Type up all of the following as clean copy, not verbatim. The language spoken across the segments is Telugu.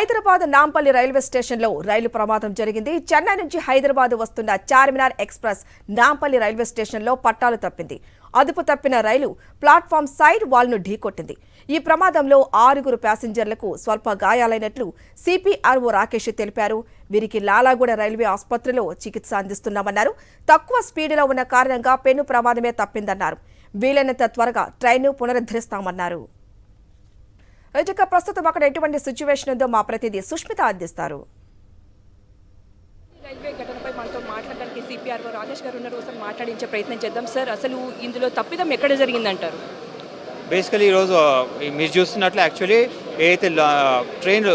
హైదరాబాద్ నాంపల్లి రైల్వే స్టేషన్లో రైలు ప్రమాదం జరిగింది. చెన్నై నుంచి హైదరాబాద్ వస్తున్న చార్మినార్ ఎక్స్ప్రెస్ నాంపల్లి రైల్వే స్టేషన్లో పట్టాలు తప్పింది. అదుపు తప్పిన రైలు ప్లాట్ఫామ్ సైడ్ వాల్ను ఢీకొట్టింది. ఈ ప్రమాదంలో 6 ప్యాసింజర్లకు స్వల్ప గాయాలైనట్లు సిపిఆర్ఓ రాకేష్ తెలిపారు. వీరికి లాలాగూడ రైల్వే ఆసుపత్రిలో చికిత్స అందిస్తున్నామన్నారు. తక్కువ స్పీడ్లో ఉన్న కారణంగా పెను ప్రమాదమే తప్పిందన్నారు. వీలైనంత త్వరగా ట్రైన్ను పునరుద్ధరిస్తామన్నారు. ఇక ప్రస్తుతం అక్కడ ఎటువంటి సిచ్యువేషన్ ఉందో మా ప్రతినిధి సుష్మిత అందిస్తారు. రైల్వే ఘటనపై మనతో మాట్లాడడానికి సిపిఆర్ఓ రాకేష్ గారు ఉన్నారు. ఒకసారి మాట్లాడించే ప్రయత్నం చేద్దాం. సార్, అసలు ఇందులో తప్పిదం ఎక్కడ జరిగిందంటారు? బేసికలీ ఈరోజు మీరు చూస్తున్నట్లు యాక్చువల్లీ ఏదైతే ట్రైన్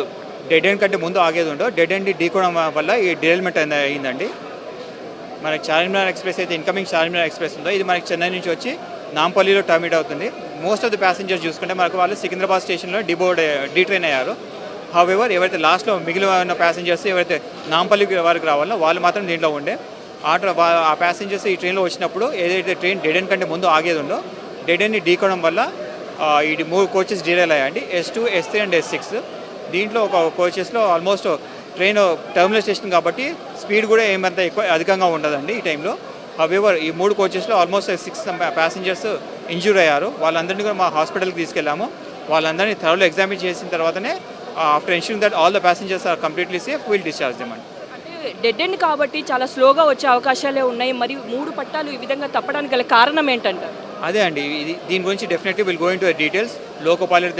డెడ్ ఎండ్ కంటే ముందు ఆగేది ఉండో డెడ్ ఎండ్ ఢీకోవడం వల్ల ఈ డిరైల్మెంట్ అయిందండి. మనకి చార్మినార్ ఎక్స్ప్రెస్ అయితే ఇన్కమింగ్ చార్మినార్ ఎక్స్ప్రెస్ ఉందో ఇది మనకి చెన్నై నుంచి వచ్చి నాంపల్లిలో టర్మినేట్ అవుతుంది. మోస్ట్ ఆఫ్ ది ప్యాసింజర్స్ చూసుకుంటే మనకు వాళ్ళు సికింద్రాబాద్ స్టేషన్లో డీట్రైన్ అయ్యారు. హౌవెవర్ ఎవరైతే లాస్ట్లో మిగిలిన ఉన్న ప్యాసింజర్స్ ఎవరైతే నాంపల్లి వరకు రావాలో వాళ్ళు మాత్రం దీంట్లో ఉండే ఆ ప్యాసింజర్స్ ఈ ట్రైన్లో వచ్చినప్పుడు ఏదైతే ట్రైన్ డెడ్ ఎండ్ కంటే ముందు ఆగేది ఉందో డెడ్ ఎండ్ని ఢీకోవడం వల్ల ఈ 3 కోచెస్ డీరైల్ అయ్యాయండి. S2, S3 and S6. దీంట్లో ఒక కోచెస్లో ఆల్మోస్ట్ ట్రైన్ టర్మినల్ స్టేషన్ కాబట్టి స్పీడ్ కూడా ఏమంత అధికంగా ఉండదండి ఈ టైంలో. హౌవెవర్ ఈ 3 కోచెస్లో ఆల్మోస్ట్ 6 ప్యాసింజర్స్ ఇంజ్యూర్ అయ్యారు. వాళ్ళందరినీ కూడా మా హాస్పిటల్కి తీసుకెళ్ళాము. వాళ్ళందరినీ థరోలో ఎగ్జామిన్ చేసిన తర్వాతనే after ensuring that all the passengers are completely safe will discharge them అండి. అంటే డెడ్ ఎండ్ కాబట్టి చాలా స్లోగా వచ్చే అవకాశాలే ఉన్నాయి. మరి 3 పట్టాలు ఈ విధంగా తప్పడానికి గల కారణం ఏంటంటారు? అదే అండి, దీని గురించి definitely will go into details. Loco pilot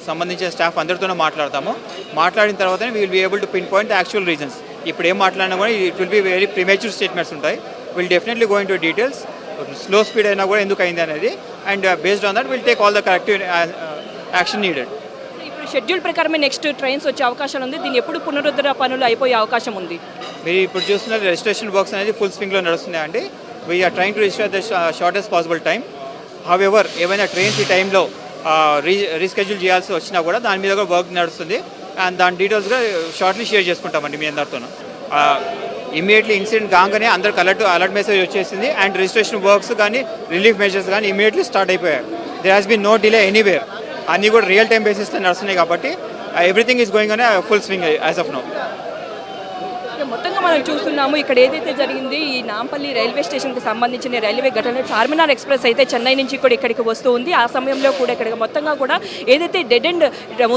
సంబంధించిన స్టాఫ్ అందరితోనే మాట్లాడిన తర్వాతనే we will be able to pinpoint the actual reasons. ఇప్పుడు ఏం మాట్లాడినా కూడా it will be very premature statements ఉంటాయి. Will definitely go into details. Slow speed అయినా కూడా ఎందుకు అయింది అనేది and based on that will take all the corrective action needed. ఇప్పుడు షెడ్యూల్ ప్రకారమే నెక్స్ట్ ట్రైన్స్ వచ్చే అవకాశం ఉంది. దీన్ని ఎప్పుడు పునరుద్ధరణ పనులు అయిపోయే అవకాశం ఉంది? మీరు ఇప్పుడు చూస్తున్న రిజిస్ట్రేషన్ వర్క్స్ అనేది ఫుల్ స్వింగ్లో నడుస్తున్నాయండి. We are trying to register the shortest possible time. However ఏమైనా ట్రైన్స్ ఈ టైంలో రీస్కెడ్యూల్ చేయాల్సి వచ్చినా కూడా దాని మీద కూడా వర్క్ నడుస్తుంది అండ్ దాని డీటెయిల్స్గా షార్ట్లీ షేర్ చేసుకుంటామండి మీ అందరితోనూ. ఇమీడియట్లీ ఇన్సిడెంట్ కాగానే అందరికి అలర్ట్ మెసేజ్ వచ్చేసింది అండ్ రిజిస్ట్రేషన్ వర్క్స్ కానీ రిలీఫ్ మెజర్స్ కానీ ఇమీడియట్లీ స్టార్ట్ అయిపోయాయి. There has been no delay anywhere. అన్నీ కూడా రియల్ టైం బేసిస్లో నడుస్తున్నాయి కాబట్టి ఎవ్రీథింగ్ ఈస్ గోయింగ్ అనే full swing as of now. మొత్తంగా మనం చూస్తున్నాము ఇక్కడ ఏదైతే జరిగింది ఈ నాంపల్లి రైల్వే స్టేషన్కి సంబంధించిన రైల్వే ఘటన చార్మినార్ ఎక్స్ప్రెస్ అయితే చెన్నై నుంచి కూడా ఇక్కడికి వస్తూ ఉంది. ఆ సమయంలో కూడా ఇక్కడ మొత్తంగా కూడా ఏదైతే డెడ్ ఎండ్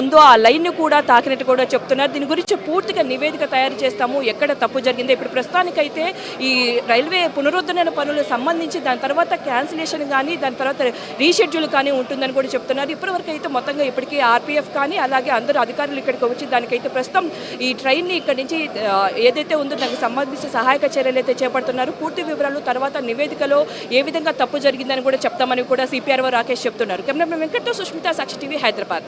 ఉందో ఆ లైన్ను కూడా తాకినట్టు కూడా చెప్తున్నారు. దీని గురించి పూర్తిగా నివేదిక తయారు చేస్తాము, ఎక్కడ తప్పు జరిగిందో. ఇప్పుడు ప్రస్తుతానికైతే ఈ రైల్వే పునరుద్ధరణ పనులకు సంబంధించి దాని తర్వాత క్యాన్సిలేషన్ కానీ దాని తర్వాత రీషెడ్యూల్ కానీ ఉంటుందని కూడా చెప్తున్నారు. ఇప్పటివరకు అయితే మొత్తంగా ఇప్పటికీ ఆర్పీఎఫ్ కానీ అలాగే అందరూ అధికారులు ఇక్కడికి వచ్చి దానికైతే ప్రస్తుతం ఈ ట్రైన్ని ఇక్కడి నుంచి ఏదైతే ఉందో దానికి సంబంధించి సహాయక చర్యలు అయితే చేపడుతున్నారు. పూర్తి వివరాలు తర్వాత నివేదికలో ఏ విధంగా తప్పు జరిగిందని కూడా చెప్తామని కూడా సిపిఆర్ఓ రాకేష్ చెప్తున్నారు. కెమెరామెన్ వెంకట్తో సుష్మిత, సాక్షి టీవీ, హైదరాబాద్.